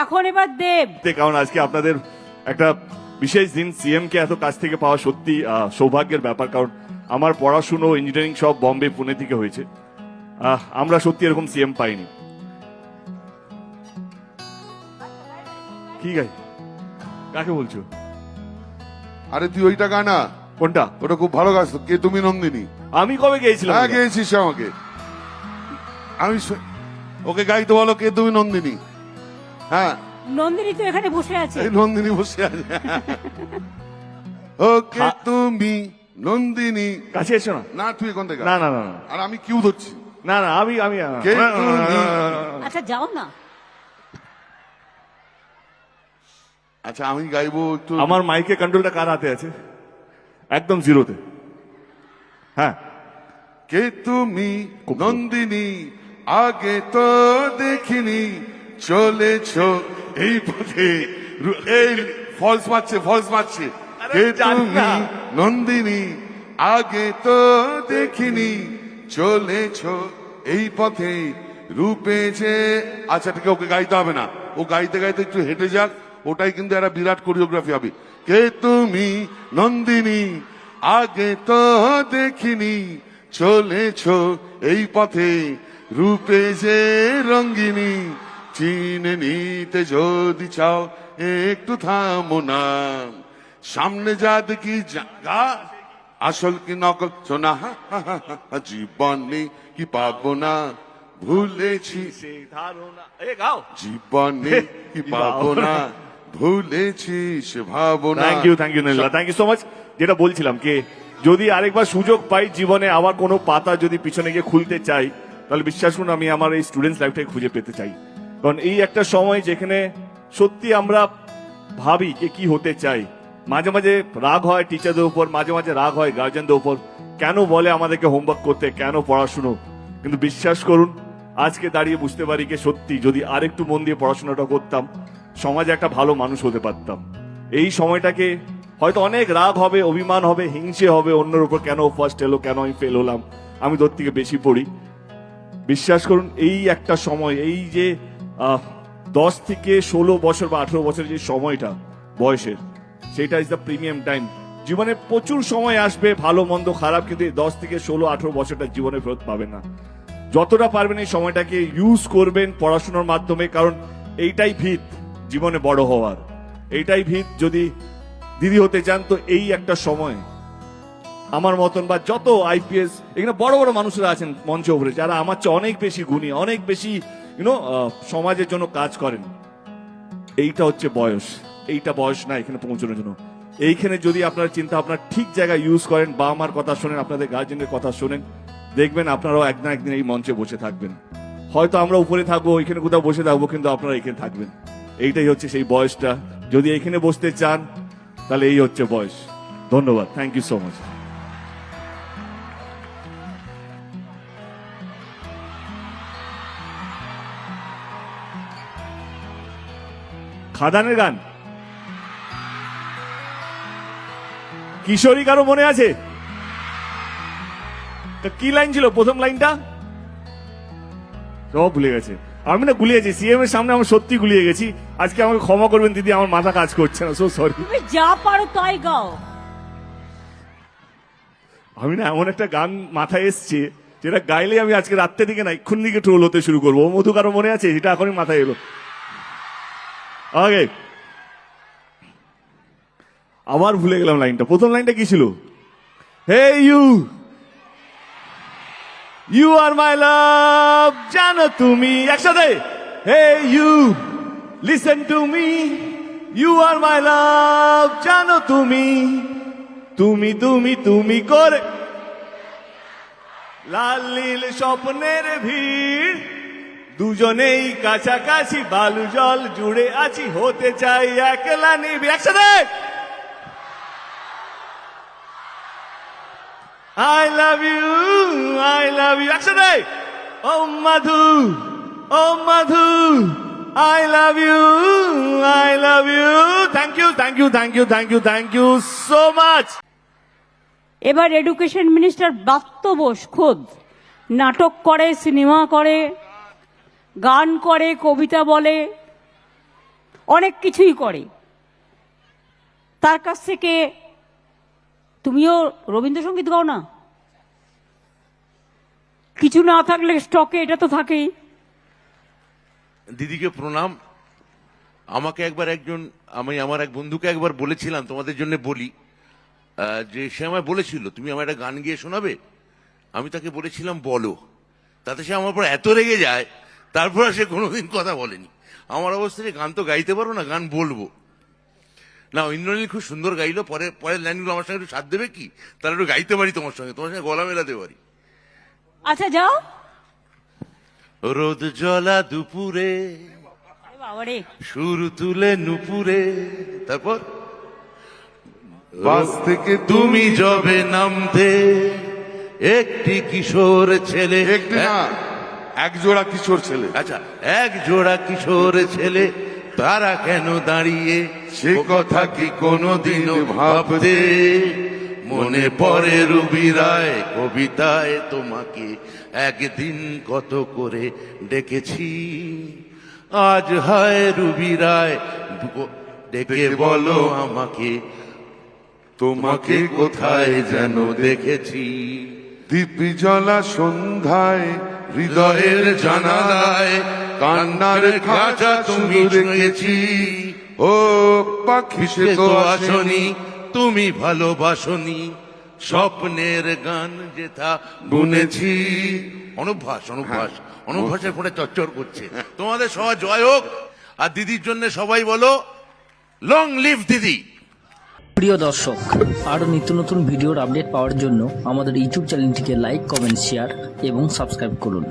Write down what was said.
এখন এবার দেব। কারণ আজকে আপনাদের একটা বিশেষ দিন, সিএম কে এত কাছ থেকে পাওয়া সত্যি সৌভাগ্যের ব্যাপার। কারণ আমার পড়াশুনো ইঞ্জিনিয়ারিং সব বম্বে পুনে থেকে হয়েছে। আমরা সত্যি এরকম সিএম পাইনি। কি গাই, কাকে বলছো? আরে তুই ওইটা গানা, কোনটা? ওটা খুব ভালো গাছ। কে তুমি নন্দিনী? আমি কবে গেছিলাম? হ্যাঁ গেয়েছিস আমাকে। আমি ওকে গাইতে বলো, কে তুমি নন্দিনী? হ্যাঁ নন্দিনী তো এখানে বসে আছে। এই নন্দিনী বসে আছে। ওকে তুমি নন্দিনী। কাছে এসো না। না তুই এখান থেকে। না না না না। আর আমি কিউ ধরছি। না না আমি আমি কে তুমি? আচ্ছা যাও না। আচ্ছা আমি গাইবো একটু। আমার মাইকে কন্ট্রোলটা কার হাতে আছে? একদম জিরোতে। হ্যাঁ। কে তুমি নন্দিনী, আগে তো দেখিনি, চলেছ এই পথে। এই ফলস মারছে, ফলস মারছে। আরে কে জানি তুমি না। নন্দিনী, আগে তো দেখিনি, চলেছ এই পথে রূপে যে। আচ্ছা ঠিক আছে, ওকে গাইতে হবে না। ও গাইতে গাইতে একটু হেঁটে যাক, ওটাই কিন্তু একটা বিরাট কোরিওগ্রাফি হবে। কে তুমি নন্দিনী, আগে তো দেখিনি, চলেছ এই পথে রূপে যে রঙ্গিনী, চিনে নিতে যদি চাও একটু থামো না, সামনে যা দেখি জাগা, আসল কি নকল শোনা, জীবনে কি পাবো না, ভুলেছি সে ধারণা। এ গাও। জীবনে কি পাবো না, ভুলেছি সে ভাবনা। Thank you Nila, thank you so much. যেটা বলছিলাম কে যদি আরেকবার সুযোগ পাই জীবনে, আবার কোনো পাতা যদি পিছনে গিয়ে খুলতে চাই, তাহলে বিশ্বাস করুন আমি আমার এই স্টুডেন্টস লাইফটাকে খুঁজে পেতে চাই। কারণ এই একটা সময় যেখানে সত্যি আমরা ভাবি যে কি হতে চাই। মাঝে মাঝে রাগ হয় টিচারদের উপর, মাঝে মাঝে রাগ হয় গার্জেনদের উপর, কেন বলে আমাদেরকে হোমওয়ার্ক করতে, কেন পড়াশুনো। কিন্তু বিশ্বাস করুন আজকে দাঁড়িয়ে বুঝতে পারি যে সত্যি যদি আরেকটু মন দিয়ে পড়াশোনাটা করতাম, সমাজে একটা ভালো মানুষ হতে পারতাম। এই সময়টাকে হয়তো অনেক রাগ হবে, অভিমান হবে, হিংসে হবে অন্যের উপর, কেন ফার্স্ট এলো, কেন আমি ফেল হলাম, আমি তোর থেকে বেশি পড়ি। বিশ্বাস করুন এই একটা সময়, এই যে 10 থেকে 16 বছর বা 18 বছর যে সময়টা বয়সের, সেটা ইজ দ্য প্রিমিয়াম টাইম। জীবনে প্রচুর সময় আসবে, ভালো মন্দ খারাপ, কিন্তু 10 থেকে 16-18 বছরটা জীবনে ফেরত পাবে না। যতটা পারবেন এই সময়টাকে ইউজ করবেন পড়াশোনার মাধ্যমে, কারণ এইটাই ভিত জীবনে বড় হওয়ার, এইটাই ভিত। যদি দিদি হতে চান তো এই একটা সময় আমার মতন বা যত আইপিএস এখানে বড় বড় মানুষরা আছেন মঞ্চে উপরে, যারা আমার চেয়ে অনেক বেশি গুণী, অনেক বেশি সমাজের জন্য কাজ করেন, এইটা হচ্ছে বয়স। এইটা বয়স না এখানে পৌঁছানোর জন্য। এইখানে যদি আপনারা চিন্তা আপনার ঠিক জায়গায় ইউজ করেন, বাবা মার কথা শোনেন, আপনাদের গার্জেনের কথা শোনেন, দেখবেন আপনারাও এক না একদিন এই মঞ্চে বসে থাকবেন। হয়তো আমরা উপরে থাকবো, এখানে কোথাও বসে থাকবো, কিন্তু আপনারা এখানে থাকবেন। এইটাই হচ্ছে সেই বয়সটা। যদি এখানে বসতে চান তাহলে এই হচ্ছে বয়স। ধন্যবাদ, থ্যাংক ইউ সো মাচ। খাদানের গান কিশোরী কারো মনে আছে? কি লাইন ছিল প্রথম লাইনটা? সব ভুলে গেছে। আমি না গুলিয়েছি, সিএম এর সামনে আমি সত্যি গুলিয়ে গেছি। আজকে আমাকে ক্ষমা করবেন দিদি, আমার মাথা কাজ করছে না, সো সরি। তুমি যা পারো তাই গাও। আমি না এমন একটা গান মাথায় এসছে যেটা গাইলে আমি আজকে রাত্রে দিকে না এক্ষুন দিকে ট্রোল হতে শুরু করবো। মধু কারো মনে আছে? এটা এখনই মাথায় এলো। আগে আবার ভুলে গেলাম লাইনটা। প্রথম লাইনটা কি ছিল? হে you, you are my love, জানো তুমি, একসাথে। Hey you listen to me, you are my love, জানো তুমি, তুমি তুমি তুমি করে লাল নীল স্বপ্নের ভিড়, দুজনেই কাছাকাছি, বালু জল জুড়ে আছি, হতে চাই একলা নিবি, একসাথে। I love you, I love you, একসাথে। ও মধু, ও মধু, I love you, I love you. Thank you, thank you, thank you, thank you, thank you so much. এবার এডুকেশন মিনিস্টার ব্রাত্য বোস খোদ নাটক করে, সিনেমা করে, গান করে, কবিতা বলে, অনেক কিছুই করে। তার কাছ থেকে তুমিও রবীন্দ্রসঙ্গীত গাও না? কিছু না থাকলে স্টকে এটা তো থাকেই। দিদিকে প্রণাম। আমাকে একবার আমি আমার এক বন্ধুকে একবার বলেছিলাম, তোমাদের জন্য বলি, যে সে আমায় বলেছিল তুমি আমার একটা গান গিয়ে শোনাবে। আমি তাকে বলেছিলাম বলো, তাতে সে আমার উপর এত রেগে যায়, তারপর আর সে কোনোদিন কথা বলেনি। আমার অবস্থা যে গান তো গাইতে পারো না, গান বলবো না। ইন্দ্রনীল খুব সুন্দর গাইলো, পরের লাইনগুলো আমার সঙ্গে একটু সাথ দেবে কি? তাহলে একটু গাইতে পারি তোমার সঙ্গে গলা মেলাতে পারি। আচ্ছা যাও। রোদ জ্বলা দুপুরে বাবারে, সুর তুলে নুপুরে, তারপর বাস থেকে তুমি যবে নামতে একটি কিশোর ছেলে, একটি না, এক জোড়া কিশোর ছেলে। আচ্ছা, এক জোড়া কিশোর ছেলে, তারা কেন দাঁড়িয়ে সে কথা কি কোনোদিনও ভাবতে? মনে পড়ে রুবি রায় কবিতায় তোমাকে একদিন কত করে ডেকেছি। আজ হয় রুবি রায় ডেকে বলো আমাকে, তোমাকে কোথায় যেন দেখেছি। দীপি জ্বলা সন্ধ্যায় হৃদয়ের জানালায় কান্নার খাঁচা তুমি রেখেছি। ও পাখি সে সে তো তো আসনি, আসনি, তুমি ভালোবাসনি, স্বপ্নের গান যেথা বুনেছি। অনুভ্যাসের ফোনে চচ্চর করছে। তোমাদের সবার জয় হোক। আর দিদির জন্য সবাই বলো লং লিভ দিদি। প্রিয় দর্শক, আরও নিত্য নতুন ভিডিওর আপডেট পাওয়ার জন্য আমাদের ইউটিউব চ্যানেলটিকে লাইক, কমেন্ট, শেয়ার এবং সাবস্ক্রাইব করুন।